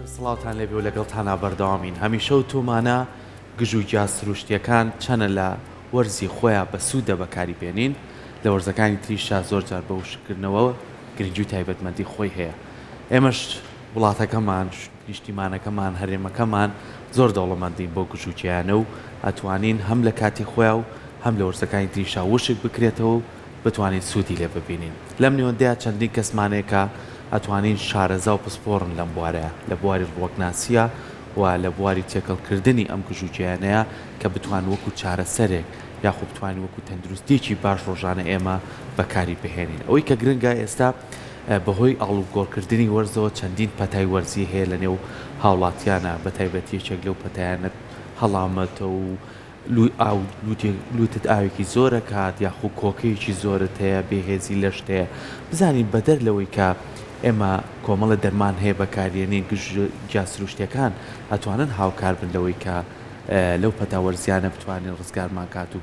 سڵاوتان لێبێ و لەگەڵتانە بەردەوامین هەمیشە و تۆمانە گژ و جیا سروشتیەکان چەنە لە وەرزی خۆیان بە سوودە بەکاری بێنین لە وەرزەکانی تریشا زۆر جار بە وشکردنەوە گرنگی و تایبەتمەندی خۆی هەیە. ئێمەش وڵاتەکەمان نیشتیمانەکەمان هەرێمەکەمان زۆر دەوڵەمەندین بۆ گژ و جیانە و ئەتوانین هەم لە کاتی خۆیان و هەم لە وەرزەکانی تریشا وشک بکرێتەوە و بتوانین سوودی لێ ببینین. لەم نێوەندەیە چەندین کەسمانێکە ئەتوانین شارەزا و پسپۆڕن لەم بوارەیە لە بواری ڕوەکناسیە و لە بواری تێکەڵکردنی ئەم گژ و جیانەیە کە بتوان وەکو چارەسەرێک یاخۆ بتوانین وەکو تەندروستێکی باش ڕۆژانە ئێمە بەکاری بهێنین. ئەوەی کە گرنگە ئێستا بەهۆی ئاڵوگۆڕکردنی وەرزەوە چەندین پەتای وەرزی هەیە لە نێو هاوڵاتیانە بە تایبەتیەکێک لەو پەتایانە هەڵامەتە و لوتت ئاوێکی زۆرە کات یاخۆ کۆکەیەکی زۆرت هەیە بێهێزی لەشت هەیە بزانین بەدەر لەوەی کە ئێمە کۆمەڵە دەرمان هەیە بەکارێنین گژ جاسروشتیەکان ئەتوانن هاوکار بن لەوەی کە لەو پەتاوەرزیانە بتوانین ڕزگارمان کات و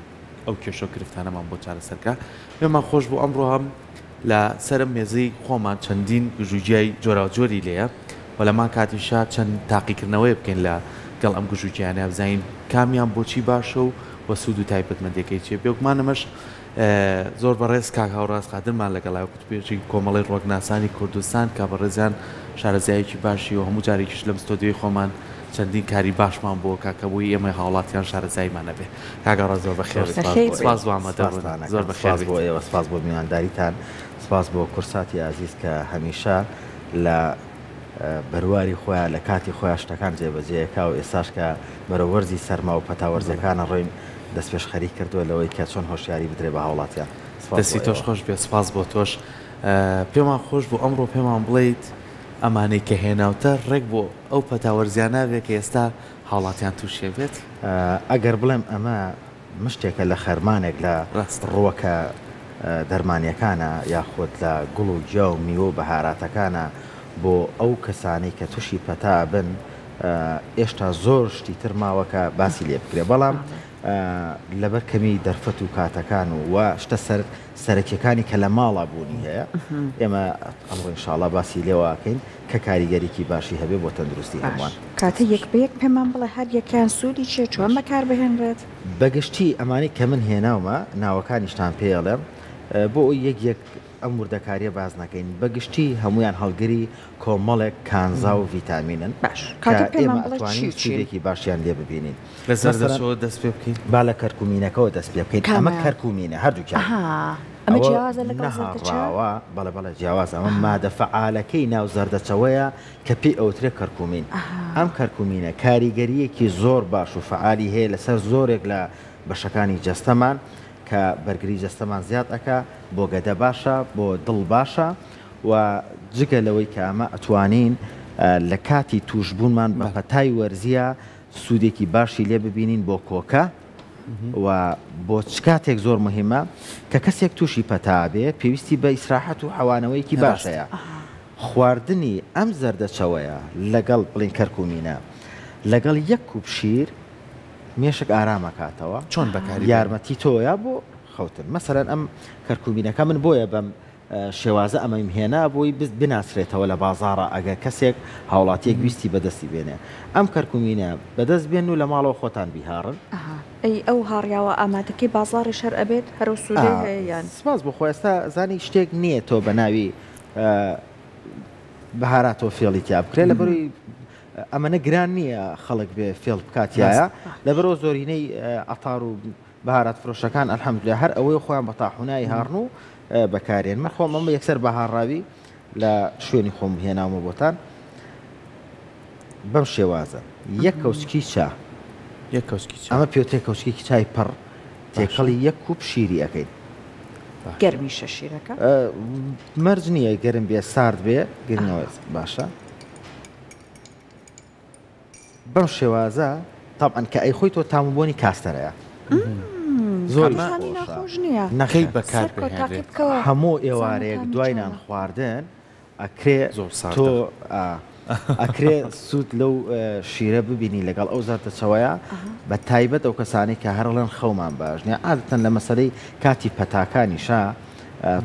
ئەو کێشە گرفتانەمان بۆ چارەسەرکە. پێمان خۆش بوو ئەمڕۆ هەم لە سەرم مێزەی خۆمان چەندین گژوجیای جۆراوجۆری لێیە و لەمان کاتیشا چەند تاقیکردنەوەی بکەین لە گەڵ ئەم گژوجیانە بزانین کامیان بۆچی باشە و وە سوود و تایبەتمەندیەکەی چێ بێگومانەمەش زۆر بەڕێز کاک هاوڕاست قادرمان لەگەڵای کوتپێکی کۆمەڵی ڕۆکناسانی کوردستان کا بەڕێزیان شارەزایەکی باشی و هەموو جارێکیش لەم ستۆدیۆی خۆمان چەندین کاری باشمان بۆ کاکەبووی ئێمە هاوڵاتیان شارەزایمانە بێ. کاگەڕا زۆر بەخێر سپاس بۆ ئامادەبوون زۆر بەخێر بۆ ئێوە سپاس بۆ میوانداریتان سپاس بۆ کورساتی ئازیز کە هەمیشە لە بەرواری خۆیان لە کاتی خۆیان شتەکان جێبەجێیەکا و ئێستاش کە بەرەوەرزی سەرما و پەتاوەرزەکانە ڕۆین دەست پێش خەریک کردووە لەوەی کە چۆن هۆشیاری بدرێ بە هاوڵاتیان. دەستی تۆش خۆش بێ سپاس بۆ تۆش. پێمان خۆش بوو ئەمڕۆ پێمان بڵیت ئەمانەی کە هێناوتە ڕێک بۆ ئەو پەتاوەرزیانە بێت کە ئێستا هاوڵاتیان تووشێ بێت. ئەگەر بڵێم ئەمە مشتێکە لە خەرمانێک لە ڕووەکە دەرمانیەکانە یاخۆت لە گوڵ و جیا و میوە و بەهاراتەکانە بۆ ئەو کەسانی کە تووشی پەتا بن ئێشتا زۆر شتی تر ماوەکە باسی لێ بکرێ بەڵام لەبەر کەمی دەرفەت و کاتەکان و شتە سەرەکیەکانی کە لە ماڵا بوونی هەیە ئێمە ئەمڕۆ ئینشاڵڵا باسی لێواکەین کە کاریگەریکی باشی هەبێ بۆ تەندروستی هەمووان. کاتە یەک بەیەک پێمان بڵێ هەر یەکیان سوودی چێ چۆن بەکار بهێنرێت؟ بەگشتی ئەمانی کە من هێناومە ناوەکانیشتان پێڵێم بۆ یەک ئەم وردەکاریە باز نەکەین بەگشتی هەمویان هەڵگری کۆمەڵێک کانزا و ڤیتامینن ئێمە ئەتوانین سوودێکی باشیان لێ ببینین. لە زەردەچەوە دەست پێ بکەین با لە کەرکومینەکەەوە دەست پێ بکەین ئەمە کەرکومینە هەردووکیان ئەمە جیاوازە لەگەڵ نەهاڕاوە بەڵێ جیاواز ئەمە مادە فعالەکەی ناو زەردەچەوەیە کە پێی ئەوترێ کەرکومین. ئەم کەرکومینە کاریگەریەکی زۆر باش و فعالی هەیە لەسەر زۆرێک لە بەشەکانی جەستەمان کە بەرگری جەستەمان زیاد ئەکا بۆ گەدە باشە بۆ دڵ باشە و جگە لەوەی کە ئەمە ئەتوانین لە کاتی توشبوونمان بە پەتای وەرزیە سوودێکی باشی لێ ببینین بۆ کۆکە و بۆ چ کاتێک زۆر مهمە کە کەسێک تووشی پەتا بێ پێویستی بە ئیسراحەت و حەوانەوەیکی باشەیە. خواردنی ئەم زەردەچەوەیە لەگەڵ بڵین کەرکومینە لەگەڵ یەک کوب شیر مێشک ئارامەکاتەوە چۆن بەکاری یارمەتی تۆیە بۆ خەوتن. مەسەرەن ئەم کەرکومینەکە من بۆیە بەم شێوازە ئەمەیم هێنا بۆی بناسرێتەوە لە بازاڕە ئەگەر کەسێک هاوڵاتیەک ویستی بەدەستی بێنێ ئەم کەرکومینە بەدەست بێن و لە ماڵەوە خۆتان بیهاڕن. ئەی ئەو هاڕیاوە ئامادەکەی بازاڕی شەر ئەبێت هەرو سوودێ هەیەیان سپاس بۆ خۆ ئێستا زانی شتێک نییە تۆ بە ناوی بەهاراتەوە فێڵی تیا بکرێت لە بەروی ئەمەنە گران نییە خەڵک بێ فێڵ بکاتیایە لەبەرەوە زۆرینەی ئەتار و بەهارات فرۆشەکان ئەلحەمدولێ هەر ئەوەی خۆیان بە تاحونایی هاڕن و بەکارێن. من خۆم ئەمە یەکسەر بەهاڕاوی لە شوێنی خۆم هێناومە بۆتان بەم شێوازە یەک کەوسکی چا ئەمە پێوتێ کەوسکێکی چای پڕ تێکەڵی یەک کوب شیری ئەەکەین. گەرمیشە شیرەکە مەرج نییە گەرم بێ سارد بێ گرنەوە باشە بەم شێوازە تاڵان کە ئەی خۆی تۆ تامبوونی کاستەرەیە زۆر نەخەی بەکار هەموو ئێوارەیەک دوای نان خواردن ئەکرێ تۆ ئەکرێ سوود لەو شیرە ببینی لەگەڵ ئەو زەردەچەوەیە بە تایبەت ئەو کەسانی کە هەرڵەن خەومان باش نیە عادەتەن لە مەسەلەی کاتی پەتاکانیشا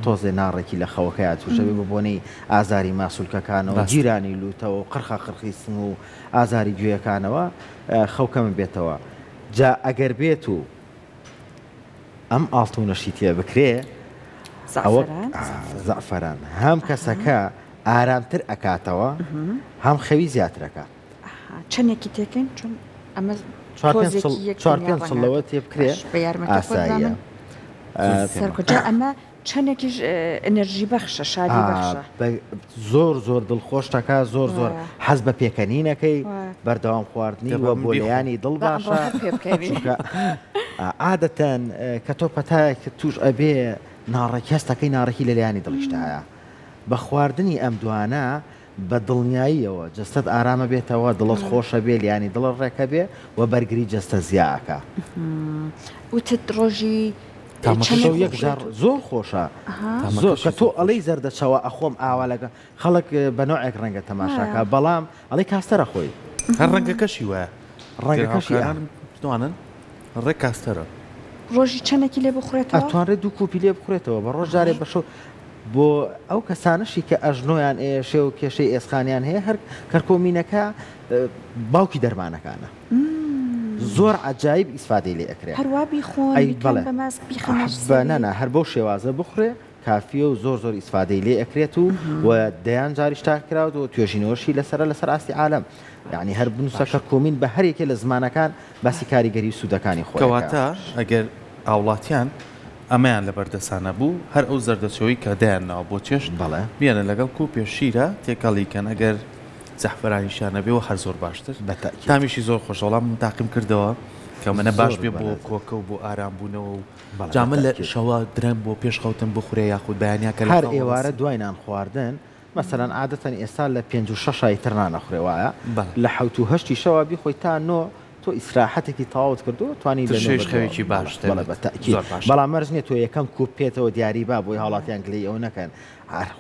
تۆزێ ناڕێکی لە خەوەکەی توشەبێ بە بۆنەی ئازاری ماسوولکەکانەوە جیرانی لوتەوە و قڕخا قڕخی سنگ و ئازاری گوێیەکانەوە خەوکەمە بێتەوە جا ئەگەر بێت و ئەم ئاڵتونەشی تێ بکرێ ئەوە زەعفەران هەم کەسەکە ئارامتر ئەکاتەوە هەم خەوی زیاترەکە چەندێکی تێکەین چون ئەمە 4 سڵەوە تێ بکرێ ئاساییە سەرکوجا ئەمە چەندێکیش ئەنەرژی بەخشە شادی بەخشە زۆر دڵخۆشتەکە زۆر حەز بە پێکەنینەکەی بەردەوام خواردنی وە بۆ لەیانی دڵ باشە عادەتەن کە تۆ پەتایەکە توش ئەبێ ناڕێکی هەستەکەی ناڕێکی لە لایانی دڵیشتە هەیە بە خواردنی ئەم دوانە بە دڵنیاییەوە جەستت ئارامە بێتەوە دڵت خۆشە بێ لیانی دڵت ڕێکە بێ و بەرگری جەستە زیاکە وتت ڕۆژی زۆر خۆشە زۆر کە تۆ ئەڵەی زەردەچەوە ئەخۆم ئاوالەکە خەڵک بە نوعێک ڕەنگە تەماشاکە بەڵام ئەڵەی کاستەرە خۆی هەر ڕەنگەکەشی وایە ڕەنگەکەشیوانن ڕێک کاستەرە ڕۆژی چەندێکی لێ بخورێتەوە ئەتوانرێت 2 کوپی لێ بخورێتەوە بە ڕۆژ جارێ بەشەو بۆ ئەو کەسانشی کە ئەژنۆیان ئێشێ و کێشەی ئێسخانیان هەیە هەر کەرکۆمینەکە باوکی دەرمانەکانە زۆر عجایب ئیسفادەی لێ ئەکرێت هەروە بیخۆن بە ماسک بخەنە هەر بەو شێوازە بخورێ کافیە و زۆر ئیسفادەی لێ ئەکرێت و دەیان جاریش تاکراوە و توێژینەوەشی لەسەر ئاستی عالم یعنی هەر بنووسە کەرکۆمین بە هەرێکێ لە زمانەکان باسی کاریگەری سوودەکانی خۆی کەواتە ئەگەر ئاوڵاتیان ئەمەیان لە بەردەسانە بوو هەر ئەو زەردەچەوەی کە دایانناوە بۆ چێشت بەڵێ بیانە لەگەڵ کوپێ شیرە تێکەڵیکەن ئەگەر زەحفەرانیشانە بێەوە هەر زۆر باشتر تامیشی زۆر خۆشەوەڵام تاقیم کردەوە کە منە باش بێ بۆ کۆکە و بۆ ئارامبوونەوە و جامە لە شەوە درەم بۆ پێش خەوتن بخورێ یاخود بەیانیاکە هەر ئێوارە دوای نان خواردن مەسەرەن عادەتەن ئێستا لە 5 و 6 تر نانەخورێ وایە لە 7 و 8 شەوە بیخۆی تا 9 تۆ ئیسراحەتێکی تەواوت کردو توانی شەوێکی باشتر بەڵام مەرج نیە تۆ یەکەم کوپێتەوە دیاری با بۆی هاڵاتیان گلەی ئەو نەکەن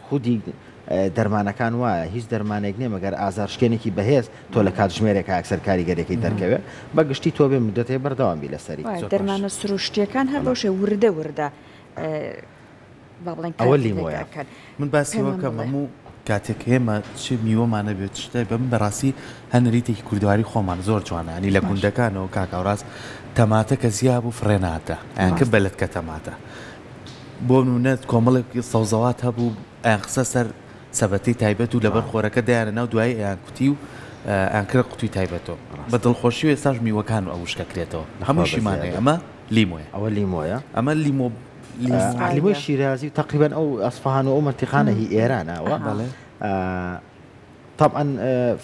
خودی دەرمانەکان وایە هیچ دەرمانێک نیە مەگەر ئازارشکێنێکی بەهێز تۆ لە کات ژمێرێک ئاکسەر کاریگەرێکی دەرکەوێت بەگشتی تۆ بێ مدەتێ بەردەوام بی لەسەری دەرمانە سروشتیەکان هەر بەشێ وردە ئەوە لیمۆیە من باسیەوە کەم هەموو کاتێک هێمە چ میوەمانە بێت شتە بەم بەڕاستی هەنەریتێکی کوردواری خۆمان زۆر جوانە ینی لە گوندەکانەوە کاکاوڕاست تەماتە کە زیاب و فرێناتە ئەیانکە بەلت کە تەماتە بۆ نونەت کۆمەڵێکی سەوزەوات هەبوو ئەیان قسە سەر سەبەتی تایبەت و لەبەر خۆرەکە دایانە ناو دوای ئەیان کوتی و ئەیانکرە قوتوی تایبەتەوە بە دڵخۆشی و ئێستاش میوەکان و ئەوشکەکرێتەوە هەمووشیمانەیە ئەمە لیمۆیە ئەوە لیمۆیە ئەمە لیمۆی شیرازی و تقریبا ئەو ئەسفەهان و ئەو منتیقانە هی ئێرانەوە طبعا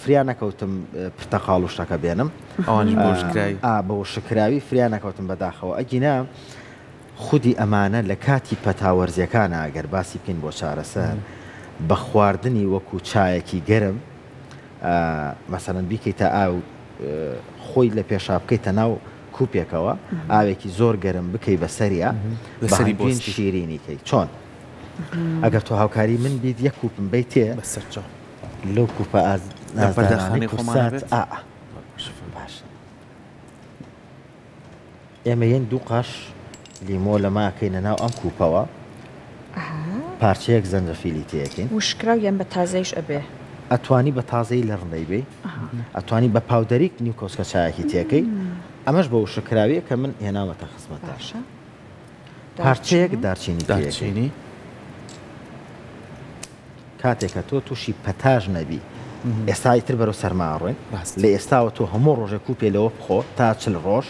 فریان نەکەوتم پرتەقاڵ و شتەکە بێنم ئەوانش بۆشکراوی بۆ شکراوی فریان نەکەوتم بەداخەوە ئەگینا خودی ئەمانە لە کاتی پەتاوەرزیەکانە ئەگەر باسی بکەین بۆ چارەسەر بە خواردنی وەکو چایەکی گەرم مەسەڵەن بیکەیتە ئاو خۆی لە پێشا بکەیتە ناو کوپێکەوە ئاوێکی زۆر گەرم بکەی بەسەریە بەسەری شیرینیکەی چۆن ئەگەر تۆ هاوکاری من بیت یەک کوپم بیتێ بەسەرچۆ لەو کوپە ئازدەخانی خۆمان باش ئێمە یەن 2 قاش لیمۆ لە ماکەینە ناو ئەم کوپەوە پارچەیەک زەنجەفیلی تێکین وشکراو یان بە تازەیش ئەبێ ئەتوانی بە تازەی لە ڕندەی بێ ئەتوانی بە پاودەریک نیو کۆسکە چایەکی تێکەی ئەمەش بە وشکراویە کە من هێناوەتە خزمەتە پارچەیەک دارچینی کاتێکە تۆ تووشی پەتاژ نەبی ئێستا ئیتر بەرەو سەرماڕۆین لە ئێستاوە تۆ هەموو ڕۆژێک کوپێ لەوە بخۆ تا 40 ڕۆژ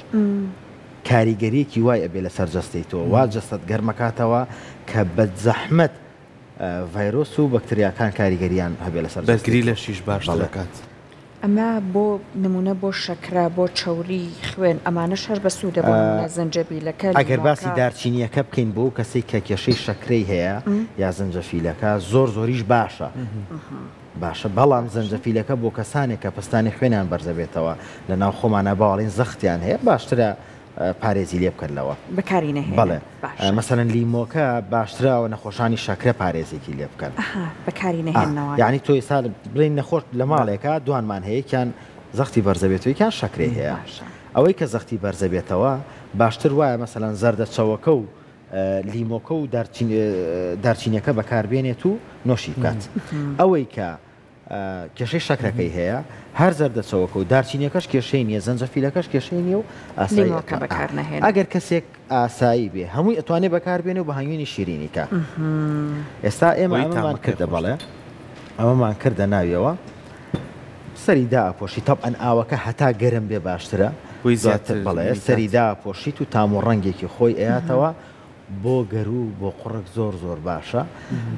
کاریگەریەکی وای ئەبێ لە سەرجەستەی تۆ وا جەستت گەرمەکاتەوە کە بە زەحمەت ڤایرۆس و بەکتریاکان کاریگەریان هەبێ لە سەر بەرگری لە شیش باش دەکات ئەمە بۆ نمونە بۆ شەکرا بۆ چاوری خوێن ئەمانە شەر بە سوودە بۆ زەنجەبیلەکە ئەگەر باسی دارچینیەکە بکەین بۆ کەسێک کە کێشەی شەکرەی هەیە یا زەنجەفیلەکە زۆریش باشە بەڵام زەنجەفیلەکە بۆ کەسانێک کە پستانی خوێنیان بەرزەبێتەوە لە ناو خۆمانە باوەڵین زەختیان هەیە باشترە پارێزی لێ بکەنەوە بەکارینە بەڵێ مەسەڵەن لیمۆکە باشتراوە نەخۆشانی شەکرە پارێزێکی لێ بکەن بەکارینە هێنەوە یعنی تۆ ئێستا بڵین نەخۆش لە ماڵێکە دوانمان هەیەکیان زەختی بەرزەبێتەوەیکیان شەکرێ هەیە ئەوەی کە زەختی بەرزەبێتەوە باشتر وایە مەسەڵەن زەردەچەوەکە و لیمۆکە و دارچینیەکە بەکاربێنێت و نۆشی بکات ئەوەی کە کێشەی شەکرەکەی هەیە هەر زەردەچەوەکە و دارچینیەکەش کێشەی نییە زەنجەفیلەکەش کێشەی نیە و لیمۆکە بەکارنەهێن ئەگەر کەسێک ئاسایی بێ هەمووی ئەتوانێت بەکاربێنێ و بە هەنگوینی شیرینیکە ئێستا ئێمە ئەمەمان کردە بەڵێ ئەمەمان کردە ناویەوە سەریدا ئاپۆشی تەبعەن ئاوەکە هەتا گەرم بێ باشترە بەڵێ سەریدا پۆشیت و تام و ڕەنگێکی خۆی ئەیاتەوە بۆ گەرو بۆ قوڕک زۆر زۆر باشە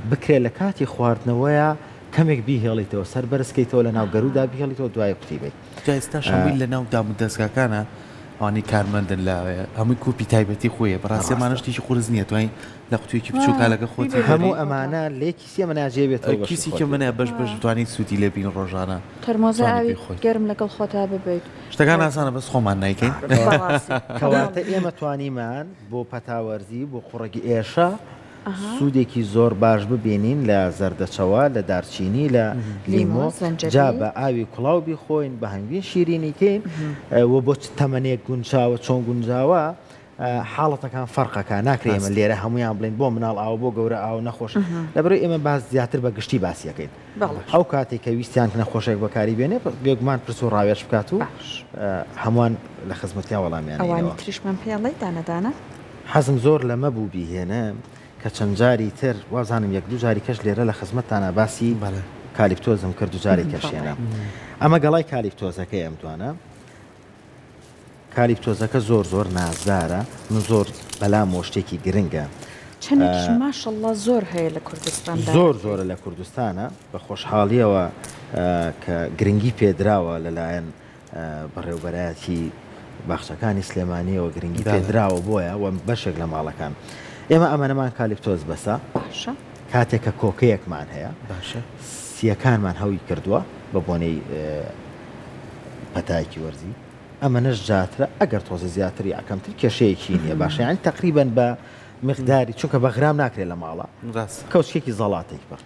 بکرێت لە کاتی خواردنەوەیە کەمێک بیهێڵیتەوە سەر بەرزکەیتەوە لە ناو گەرودا بیهێڵیتەوە دوای قوتی بێت ئێستا شەویل لە ناو دام و دەستگاکانە ئەوانەی کارمەندن لاوێ هەمووی کوپی تایبەتی خۆیە بەڕاستیمانشتیی قورس نییە توانین لە قوتویەکی بچووکە لەگە خۆتی هەموو ئەمانە لێکی سێ مناجێ بێتەوە کیسی کە منە بەش بتوانین سوودی لێ بین ڕۆژانە تەرمۆزە ئاوی گەرم لەگەڵ خۆتا ببیت شتەکان ئاسانە بەس خۆمان نایکەین کەواتە ئێمە توانیمان بۆ پەتاوەرزی بۆ قوڕگی ئێشە سوودێکی زۆر باش ببینین لە زەردەچەوە لە دارچینی لە لیمۆ جا بە ئاوی کوڵاو بیخۆین بە هەنگوین شیرینیکەین و بۆ تەمەنێک گونجاوە چۆن گونجاوە حاڵەتەکان فەرقەکە ناکرێ ئێمە لێرە هەمویان بڵین بۆ مناڵ ئاو بۆ گەورە ئاو نەخۆش لەبەرەوەی ئێمە باز زیاتر بە گشتی باسیەکەین ئەو کاتێک کە ویستیان نەخۆشێک بەکاری بێنێ بێگومان پرس و ڕاوێش بکات و هەمووان لە خزمەتیان وەڵامیان ئەوانی تریشمان پێڵی دانەدانە حەزم زۆر لەمە بوو بیهێنە کە چەند جاری تر وازانم یەک دوو جاری کەش لێرە لە خزمەتتانە باسی کالیپتۆزم کرد و جارێک کەشێنە ئەمە گەڵای کالیپتۆزەکەی ئەم توانە کالیپتۆزەکە زۆر زۆر نازدارە من زۆر بەلام شتێکی گرنگە چەندێکیش ماشەڵڵا زۆر هەیە لە کوردستان زۆر زۆرە لە کوردستانە بە خۆشحاڵیەوە کە گرنگی پێدراوە لەلایەن بەڕێوبەرایەتی باخچەکانی سلێمانیەوە گرنگی پێدراوە بۆیە و بەشێک لە ماڵەکان ئێمە ئەمەنەمان کالیپتۆز بەسە کاتێککە کۆکەیەکمان هەیە سیەکانمان هەوی کردووە بە بۆنەی پەتایکی وەرزی ئەمە نەش جاترە ئەگەر تۆزە زیاتری ئەکەمتر کێشەیەکی نییە باشە یانی تقریبن بە مقداری چونکە بە غرام ناکرێت لە ماڵە کەوچێکی زەڵاتێک بە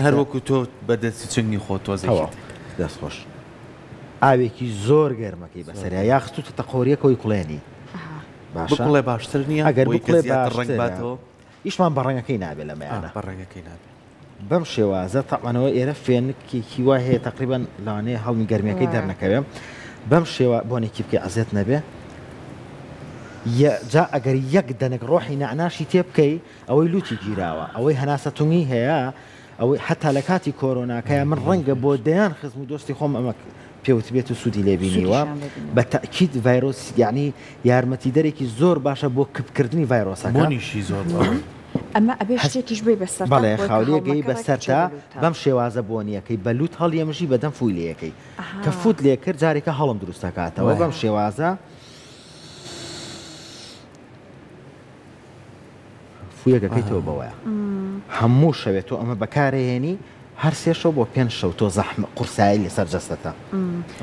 هەروەکو تۆ بەدەستی چنگی خۆ تۆزەوە دەستخۆش ئاوێکی زۆر گەرمەکەی بەسەریا یاخستوتە تەقۆریەکەوەی کوڵێنی باشە باشتر نییە ئەگەر بڵێ ڕنگباتەوە ئیشمان بەڕەنگەکەی نابێت لە مەیانە بەڕێگەکەی نابێت بەم شێوازە تاقانەوە ئێرە فێنکێکی وا هەیە تقریبان لەوانەیە هەڵمی گەرمیەکەی دەرنەکەوێ بەم شێوە بۆنێکی بکە ئەزێت نەبێ جا ئەگەر یەک دەنێک ڕۆحی نعناشی تێ بکەی ئەوەی لوتی گیراوە ئەوەی هەناسەتونی هەیە ئەوەی حتا لە کاتی کۆرۆناکەیە من ڕەنگە بۆ دەیان خزم و دۆستی خۆم ئەمە پێوت بێت و سوودی لێبینیوە بە تەکید ڤایرۆس یعنی یارمەتی دەرێکی زۆر باشە بۆ کپکردنی ڤایرۆسەکە بۆنیشی زۆر ئەمە ئەبێ شتێکیش بێ بەسەر بەڵێ خاولیەکەی بەسەرتا بەم شێوازە بۆنیەکەی بەلوت هەڵیەمژی بەدەم فویلەکەی کە فوت لێ کرد جارێکە هەڵم دروستەکاتەوە بەم شێوازە فویەکەکەیتەوە بەوەیە هەموو شەوێت تۆ ئەمە بەکارهێنی هەر سێ شەو بۆ 5 شەو تۆ زەحمە قورسایی لەسەر جەستەتە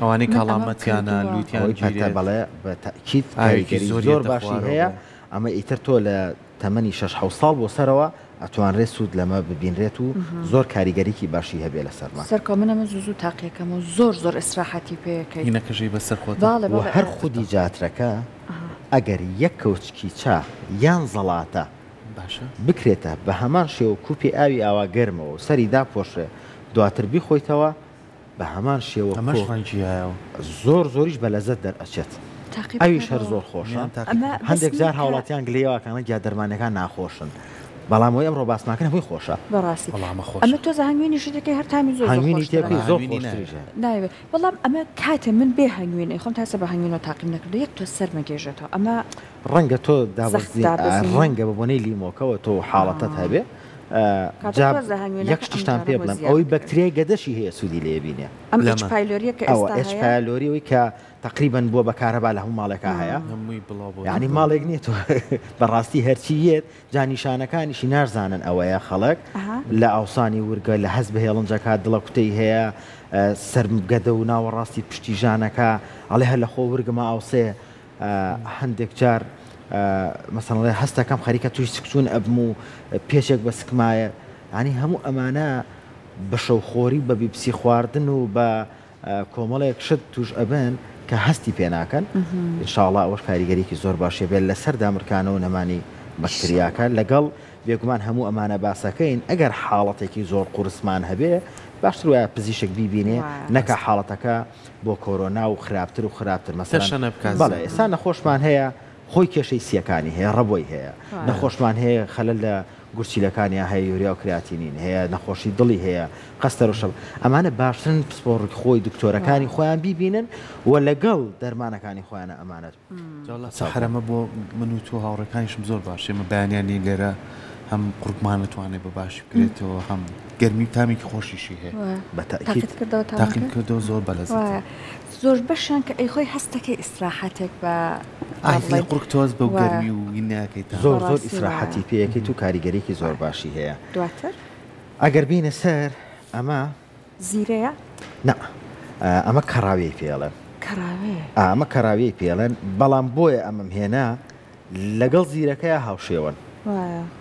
ئەوانەی کاڵامەتیانە لوتیان بەڵێ بە تەکید کاریگەری زۆر باشی هەیە ئەمە ئیتر تۆ لە تەمەنی 6 ساڵ بۆ سەرەوە ئەتوانرێت سوود لەمە ببینرێت و زۆر کاریگەریکی باشی هەبێ لە سەرما سەرکە منەمە زوو تاقیەکەم و زۆر ئەسراحەتی پێەکەی نەکەژەی بەسەر خۆت هەر خودی جاترەکە ئەگەر یەک کەوچکی چا یان زەڵاتە بکرێتە بە هەمان شێوە کوپی ئاوی ئاوا گەرمەوە و سەری داپۆشێ دواتر بیخۆیتەوە بە هەمان شێوە زۆر زۆریش بە لەزەت دەرئەچێت ئەویش هەر زۆر خۆشە هەندێک جار هاوڵاتیان گلێوەکانە گیا دەرمانەکان ناخۆشن بەڵام ئەم ڕۆ باسماکەن هەمووی خۆشە بەڕاستی ئەمە تۆ هەنگوینی شتەکەی هەر تامی زۆر زۆر ناوێت بەڵام ئەمە کاتە من بێ هەنگوینی خۆم تاسە بە هەنگوینەوە تاقیم نەکردو یەک تۆ سەرمەگێژێتەوە ئەمە ڕەنگە تۆ دابەزی ڕەنگە بە بۆنەی لیمۆکەوە تۆ حاڵەتت هەبێ یەک شتیشتان پێ بڵم ئەوەی بەکتریای گەدەشی هەیە سوودی لێبینێ ئەچپایلۆریەوەی کە تقریبا بووە بەکارەبا لە هەموو ماڵێکا هەیە یعنی ماڵێک نییە تۆ بەڕاستی هەرچیەت جانیشانەکانیشی نارزانن ئەوەیە خەڵک لە ئاوسانی ورگە لە هەست بە هێڵنجەکە دڵە کوتەی هەیە سەرگەدە و ناوەڕاستی پشتی ژانەکە ئەڵێ هەر لە خۆ ورگمە ئاوسێ هەندێک جار مەسەڵێ هەستەکەم خەریکە توی سکسون ئەبم و پێشێک بە سکمایە ینی هەموو ئەمانە بە شەوخۆری بە بیپسی خواردن و بە کۆمەڵێک شت توش ئەبن کە هەستی پێناکەن ئینشاءڵڵا ئەوەش کاریگەریکی زۆر باشێ بێت لەسەر دامرکانەوە نەمانی بەکتریاکە لەگەڵ بێگومان هەموو ئەمانە باسەکەین ئەگەر حاڵەتێکی زۆر قورسمان هەبێ باشتر وایە پزیشک بیبینێ نەکە حاڵەتەکە بۆ کۆرۆنا و خراپتر و خراپتر مەسەلەن بەڵێ ئێستا نەخۆشمان هەیە خۆی کێشەی سیەکانی هەیە ڕەبۆی هەیە نەخۆشمان هەیە خەلەل لە گورچیلەکانی هەیە یوریا و کراتینین هەیە نەخۆشی دڵی هەیە قەستەر و شەڵ ئەمانە باشترن پسپۆڕی خۆی دکتۆرەکانی خۆیان بیبینن و لەگەڵ دەرمانەکانی خۆیانە ئەمانەت سەحرەمە بۆ من و تۆ هاوڕەکانیشم زۆر باش ئێمە بەیانیانی لێرە هەم قوربمانەتوانێت بە باشی بکرێتەوە هەم گەرمی تامێکی خۆشیشی هەیە تاقیم کردەوە زۆر بەلەزێت زۆر بەشان کە ئەی خۆی هەستەکەی ئیسراحەتێک بە قورکتۆز بە گەرمی و ناکەیت زۆر ئیسراحەتی پێیەکەیت و کاریگەریکی زۆر باشی هەیە دواتر ئەگەر بینە سەر ئەمە زیرەیە نە ئەمە کەڕاوی پێڵێن ئەمە کەراوی پێڵێن بەڵام بۆیە ئەمەم هێنا لەگەڵ زیرەکەی هاوشێوەن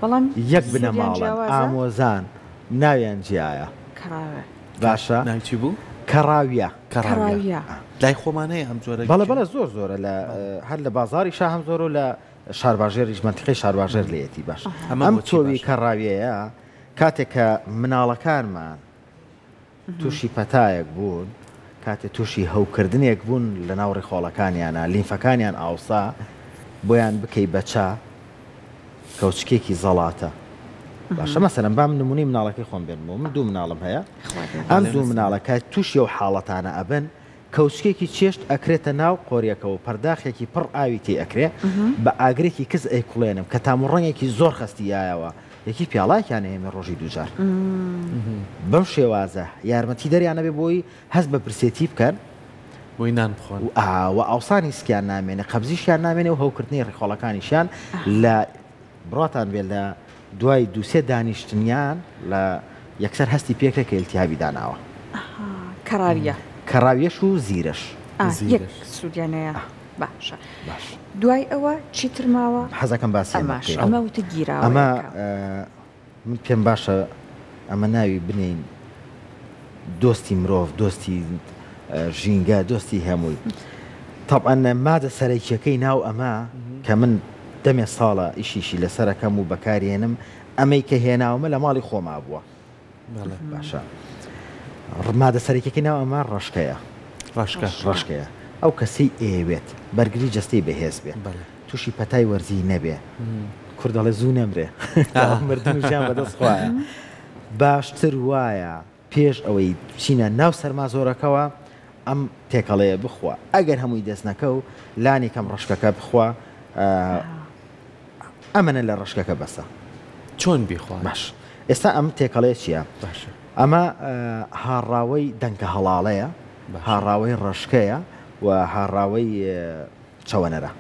بەڵام یەک بنەماڵن ئامۆزان ناویان جیایە باشە ناوچی بوو کەڕاویە لای خۆمانەیە ئەم جۆرە بەڵە زۆرە لە هەر لە بازاری شا هەم زۆر و لە شارباژێریش منتیقی شارباژێر لێتی باش ئەم تۆوی کەڕاویەیە کاتێک کە مناڵەکانمان تووشی پەتایەک بوون کاتێ تووشی هەوکردنێک بوون لە ناو ڕێخۆڵەکانیانە لیمفەکانیان ئاوسا بۆیان بکەی بەچا کەوچکێکی زەڵاتە باشە مەسەلەن بام نمونەی مناڵەکەی خۆم بێنمەوە من دوو مناڵم هەیە ئەم دوو مناڵەکە تووشی و حاڵەتانە ئەبن کەوچکێکی چێشت ئەکرێتە ناو قۆریەکەەوە پەرداخێکی پڕ ئاوی تێ ئەکرێ بە ئاگرێکی کەس ئەیکوڵێنم کە تاموڕەنگێکی زۆر خستیایەوە یەکی پیاڵایکیان ئێمە ڕۆژی دووجار بەم شێوازە یارمەتی دەریانە بێ بۆی هەست بە پرسێتی بکەن بۆی نان بخۆن و ئاوسانی سکیان نامێنێ قەبزیشیان نامێنێ و هەوکردنی ڕێخۆڵەکانیشیان لە بڕاتان بێت لە دوای دووسێ دانیشتنیان لە یەکسەر هەستی پێکرێت کە ئیلتیهابی داناوە کەڕاویەش و زیرەش سوودیانەیە باشە دوای ئەوە چیتر ماوە حەزەکەم باسی ئەمە وتە گیراوە ئەمە من پێم باشە ئەمە ناوی بنین دۆستی مرۆڤ دۆستی ژینگە دۆستی هەمووی تەبعەن مادە سەرەکیەکەی ناو ئەمە کە من دەمێ ساڵە ئیشیشی لەسەرەکەم و بەکارێنم ئەمەی کە هێناومە لە ماڵی خۆما بووە باشە مادە سەرەکیەکەی ناو ئەمە ڕەشکەیە ڕەشکەیە ئەو کەسی ئێوێت بەرگری جستەی بەهێز بێ تووشی پەتای وەرزی نەبێ کوردەڵێ زوو نەمرێ مردنیان بەدەستخوایە باشتر وایە پێش ئەوەی بچینە ناو سەرما زۆرەکەەوە ئەم تێکەڵەیە بخوا ئەگەر هەمووی دەست نەکە و لانی کەم ڕەشکەکە بخوا ئەمەنە لە ڕەشکەکە بەسە چۆن بیخوا باش ئێستا ئەم تێکەڵەیە چییە ئەمە هاڕاوەی دەنگە هەڵاڵەیە هاڕاوەی ڕەشکەیە و هاڕاوەی چەوەنەرە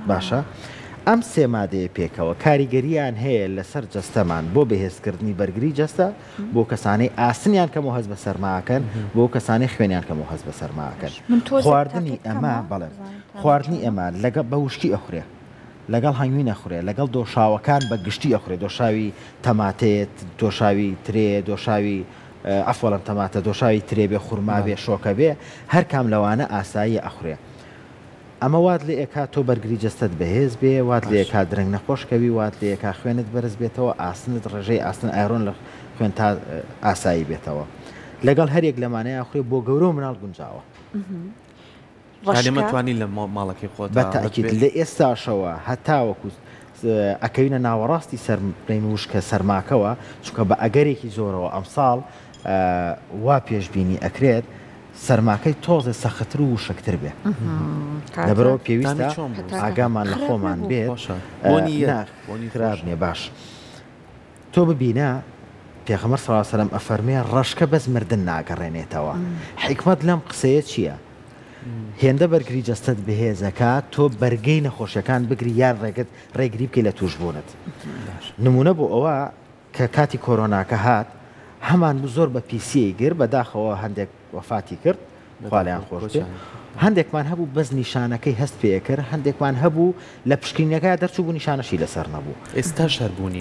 باشە ئەم سێ مادەیە پێکەوە کاریگەریان هەیە لەسەر جەستەمان بۆ بەهێزکردنی بەرگری جەستە بۆ کەسانەی ئاسنیان کەم و هەست بە سەرماکەن بۆ کەسانی خوێنیان کەم و هەست بە سەرماکەن خواردنی ئەمە بەڵێ خواردنی ئەمە لەگەڵ بە وشکی ئەخورێ لەگەڵ هەنگوی نەخورێ لەگەڵ دۆشاوەکان بە گشتی ئەخورێ دۆشاوی تەماتێت دۆشاوی ترێ دۆشاوی ئەفۆڵم تەماتە دۆشاوی ترێ بێ خورما بێ شۆکە بێ هەر کام لەوانە ئاسایی ئەخورێ ئەمە وات لێ ئێکا تۆ بەرگری جەستت بەهێز بێ وات لێ کا درەنگ نەخۆشکەوی وات لێ کا خوێنت بەرز بێتەوە ئاسنت ڕێژەی ئاسن ئایرۆن لە خوێن تا ئاسایی بێتەوە لەگەڵ هەرێک لەمانەیە ئەخورێ بۆ گەورە و مناڵ گونجاوە مەتوانی لە ماڵەکەی خۆت بەتاکید لە ئێستاشەوە هەتاوەکو ئەکەوینە ناوەڕاستی سەرین وشکە سەرماکەوە چونکە بە ئەگەرێکی زۆرەوە ئەمساڵ وا پێشببینی ئەکرێت سەرماکەی تۆزە سەختتر و وشکتر بێ لەبەرەوە پێویستە ئاگامان لە خۆمان بێت خراب نیە باش تۆ ببینە پێغەمبەر صلی الله علیه و سلم ئەفەرمێ ڕەشکە بەس مردن ناگەڕێنێتەوە حکمت لەم قسەیە چییە هێندە بەرگری جەستت بەهێزەکە تۆ بەرگەی نەخۆشیەکان بگری یان ڕێگری بکەی لە توشبوونت نمونە بۆ ئەوە کە کاتی کۆرۆناکە هات هەمان زۆر بە پیسی گر بەداخەوە هەندێک وەفاتی کرد خوالیان خۆش هەندێکمان هەبوو بەس نیشانەکەی هەست پێ کرد هەندێکمان هەبوو لە پشکنینەکە دەرچوو بوو نیشانەشی لەسەر نەبوو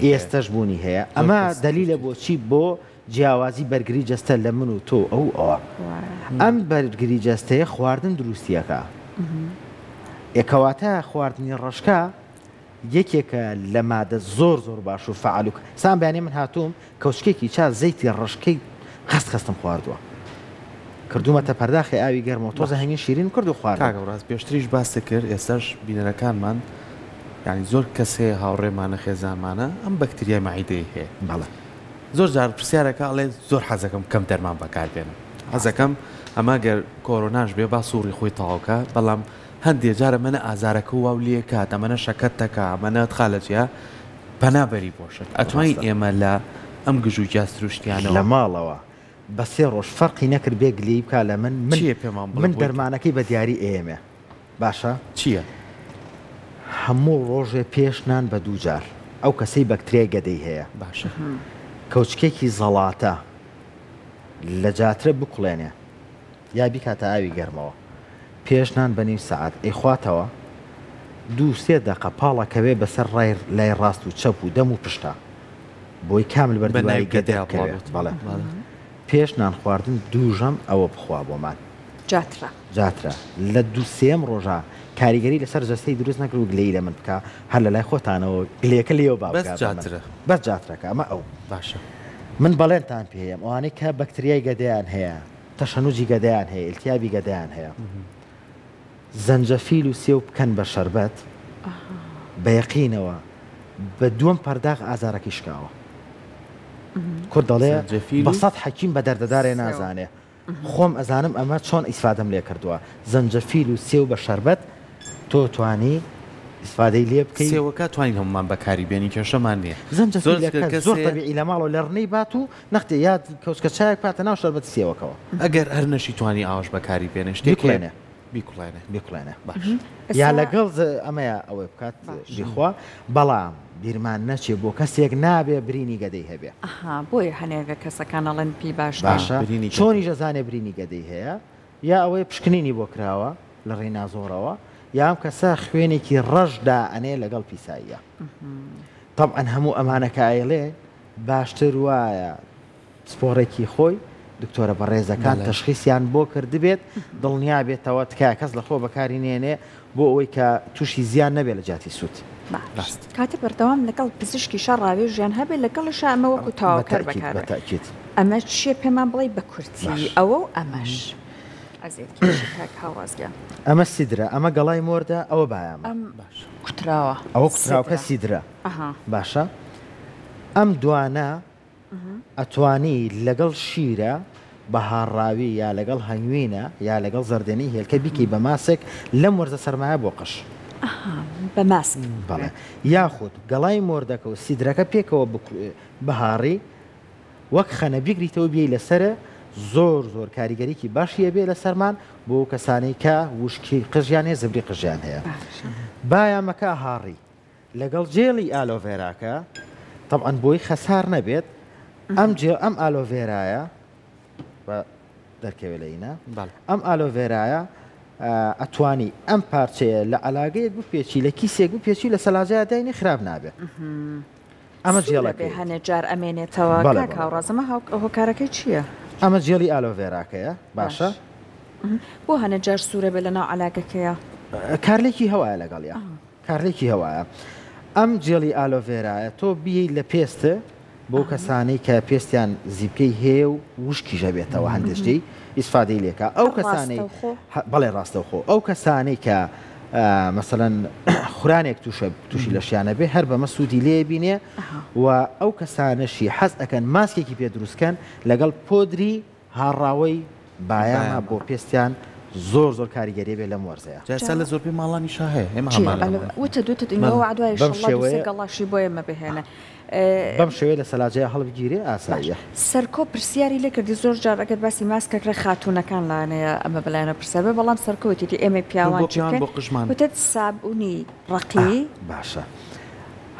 ئێستاش بوونی هەیە ئەمە دلیلە بۆچی بۆ جیاوازی بەرگری جەستە لە من و تۆ ئەوە ئەم بەرگری جەستەیە خواردن دروستیەکە یەکەواتە خواردنی ڕەشکە یەکێکە لە مادە زۆر باش و فعال و سام بەیانێ من هاتووم کەوچکێکی چا زەیتی ڕشکەی خستم خواردووە کردومەتە پەرداخی ئاوی گەرمەوە تۆزە هەنگی شیرین کرد و خوارد کاگە ڕاست پێشتریش باس کرد ئێستاش بینەرەکانمان یعنی زۆر کەسێ هاوڕێمانە خێزانمانە ئەم بەکتریای مەعیدەی هەیە بەڵێ زۆر جار پرسیارەکە ئەڵێ زۆر حەزەکەم کەم دەرمان بەکاربێنم حەزەکەم ئەما گەر کۆرۆناش بێ با سووڕی خۆی تەواوکە بەڵام هەندێک جارە منە ئازارەکە واو لێ کات ئەمەنە شەکەتەکە ئەمەنە خالەتیا پەنابەری بۆشت ئەتوانی ئێمە لە ئەم گژ و جاستروشتیانەوە لە ماڵەوە بە سێ ڕۆژ فەرقی نەکرد بێ گلی بکە لە چییە پێمان بڵێ من دەرمانەکەی بە دیاری ئێمە باشە چییە؟ هەموو ڕۆژێ پێشنان بە دوو جار ئەو کەسەی بەکتریای گەدەی هەیە باشە کەوچکێکی زەڵاتە لە جاترە بکوڵێنێ یا بیکاتە ئاوی گەرمەوە پێشنان بە نیم سەعات ئەیخواتەوە 2-3 دقە پاڵەکەوێ بەسەر لای ڕاست و چەپ و دەم و پشتا بۆی کامل بەردەوای گەدەکەوێت بەڵێ پێش نان خواردن دووژەم ئەوە بخوا بۆمان جاترە لە 2-3 ڕۆژە کاریگەری لەسەر جەستەی دروست نەکرد و گلەی لە من بکە هەر لە لای خۆتانەوە گلەکە لێوە بەس جاترەکە ئەمە ئەو باشە من بەڵێنتان پێم ئەوانەی کە بەکتریای گەدەیان هەیە تەشەنوجی گەدەیان هەیە ئیلتیابی گەدەیان هەیە زەنجەفیل و سێو بکەن بە شەربەت بە یەقینەوە بە دووەم پەرداغ ئازارەکەی شکاوە کورد دەڵێ بەسەد حەکیم بە دەردەدارێ نازانێ خۆم ئەزانم ئەمە چۆن ئیسفادەم لێ کردووە زەنجەفیل و سێو بە شەربەت تۆ توانی ئیسفادەی لێ بکەی سێوەکە توانین هەمومان بەکاری بێنی کێشەمان نییە زەنجەفیلەکە زۆر تەبیعی لە ماڵەوە لە ڕنەی بات و نەختێ یا کەوچکە چایەک پاتە ناو شەربەت سێوەکەوە ئەگەر هەر نەشی توانی ئاوەش بەکاری بێنێ شتێکڵێنێ بیکڵێنێ باش یا لەگەڵ ئەمەیە ئەوەی بکات بیخوا بەڵام بیرمان نەچێ بۆ کەسێک نابێ برینی گەدەی هەبێ بۆی هەنێگە کەسەکان ئەڵەن پی باشە چۆنی ژەزانێ برینی گەدەی هەیە یا ئەوەی پشکنینی بۆ کراوە لە ڕێنازۆرەوە یا ئەم کەسە خوێنێکی ڕەشدا ئەنێ لەگەڵ پیساییە طبعاً هەموو ئەمانەکە ئایڵێ باشتر وایە سپۆڕێکی خۆی دکتۆرە بەڕێزەکان تەشخیصیان بۆ کردبێت دڵنیا بێتەوە تکایە کەس لە خۆ بەکاری نێنێ بۆ ئەوەی کە تووشی زیان نەبێت لە جاتی سووت کاتە بەردەوام لەگەڵ پزیشکی شەڕاوی ژیان هەبێت لەگەڵش ئەمە وەکو تاواکەر بەکارێت ئەمە چیە پێمان بڵێ بە کورتی ئەوە و ئەمەش ئەمە سیدرە ئەمە گەڵای مۆردە ئەوە بایەمە کوتراوە ئەوە کوتراوکە سیدرە باشە ئەم دوانە ئەتوانی لەگەڵ شیرە بە هاڕاوی یا لەگەڵ هەنگوینە یا لەگەڵ زەردێنی هێلکە بیکەی بە ماسێک لەم وەرزە سەرمایە بۆ قش بە ماسک بەڵێ یاخود گەڵای مۆردەکە و سیدرەکە پێکەوە بەهاڕی وەک خەنە بیگریتەوە بێی لەسرە زۆر کاریگەریکی باشیە بێ لە سەرمان بۆ کەسانی کە وشکی قژیان هەیە زەبری قژیان هەیە بایامەکە هاڕی لەگەڵ جێڵی ئالۆڤێراکە طبعاً بۆی خەسار نەبێت ئەم ئالۆڤێرایە بە دەرکەوێت لەینە ئەم ئالۆڤێرایە ئەتوانی ئەم پارچەیە لە عەلاگەیەک بپێچی لە کیسێک بپێچی لە سەلاجەیە داینی خراپ نابێت ئەمە جێڵەکە هەنێ جار ئەمێنێتەوە کاڕازەمە هۆکارەکەی چییە؟ ئەمە جێڵی ئالۆڤێراکەیە باشە بۆ هەنە جار سوورە بێ لە ناو عەلاگەکەیە کارلێکی هەوایە لەگەڵیا کارلێکی هەوایە ئەم جێڵی ئالۆڤێرایە تۆ بیەی لە پێستە بۆ کەسانەی کە پێستیان زیپکەی هەیە و وشکی ژەبێتەوە هەندێشتی ئیسفادەی لێکە ئەو کەسانەی بەڵێ ڕاستەوخۆ ئەو کەسانەی کە مەسەڵەن خورانێک تووشی لە شیانە بێ هەر بەمە سوودی لێ بینێ و ئەو کەسانەشی حەز ئەکەن ماسکێکی پێ دروستکەن لەگەڵ پۆدری هاڕاوەی بایانە بۆ پێستیان زۆر کاریگەری بێ لەم وەرزەیە جارسا لە زۆربەی ماڵانی شاهەیە وتە دوتت ئینەوە عدوای گەڵاشی بۆ ئێمە بهێنە بەم شێوەیە لە سەلاجەیە هەڵبگیرێ ئاساییە سەرکۆ پرسیاری لێ کردی زۆر جار ئەگەر باسی ماسکەکە خاتونەکان لاانەیە ئەمە بەلایەنە پرسەبێ بەڵام سەرکەوتی ئێمە پیاوان وتت سابوونی ڕقی باشە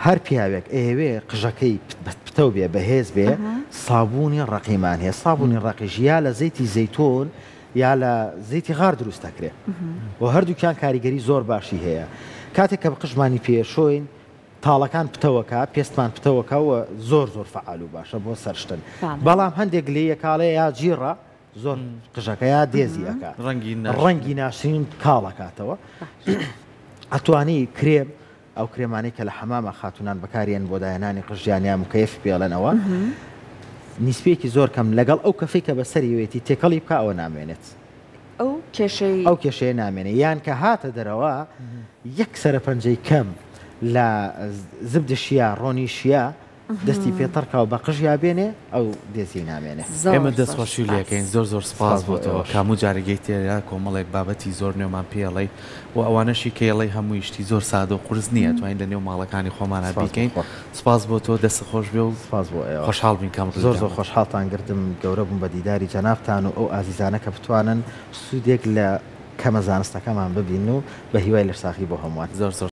هەر پیاوێک ئێوێ قژەکەی پتە بێ بەهێز بێ سابوونی ڕقیمان هەیە سابوونی ڕقیش یا لە زەیتی زەیتۆن یا لە زەیتی غار دروست دەکرێت و هەردووکیان کاریگەری زۆر باشی هەیە کاتێک کە بە قژمانی پێشۆین تاڵەکان پتەوەکە پێستمان پتەوەکەوە زۆر فعال و باشە بۆ سەرشتن بەڵام هەندێک لێیە کاڵێ یا جیڕە زۆر قژەکە یا دێزیەکە ڕەنگی ناشرین کاڵەکاتەوە ئەتوانی کرێم ئەو کرێمانەی کە لە حەمامە خاتونان بەکارێن بۆ داهێنانی قژیانیان مکەیف پێڵێنەوە نیسبەیەکی زۆر کەم لەگەڵ ئەو کەفەی کە بەسەریوێتی تێکەڵی بکە ئەوە نامێنێت ئەو کێشەیە نامێنێ یان کە هاتە دەرەوە یەک سەرپەنجەی کەم لە زبدشیە ڕۆنیشیە دەستی پێتەڕکەوە بە قژیا بێنێ ئەو دێزی نامێنێ ئێمە دەستخۆشی لەکەین زۆر سپاس بۆتەوە کاموو جارەگەی تێرا کۆمەڵێک بابەتی زۆر نێومان پێڵێ و ئەوانەشی کێڵی هەمووی شتی زۆر سادە و قورس نییە توانین لە نێو ماڵەکانی خۆمانە بیکەین سپاس بۆ تۆ دەست خۆش بێ و سپاس بۆ خۆشحاڵ بین کام زۆر خۆشحاڵتان گرتم گەورە بووم بە دیداری جەنابتان و ئەو ئازیزانە کە بتوانن سوودێک لە کەمە زانستەکەمان ببین و بە هیوای لەرساخی بۆ هەمووان زۆر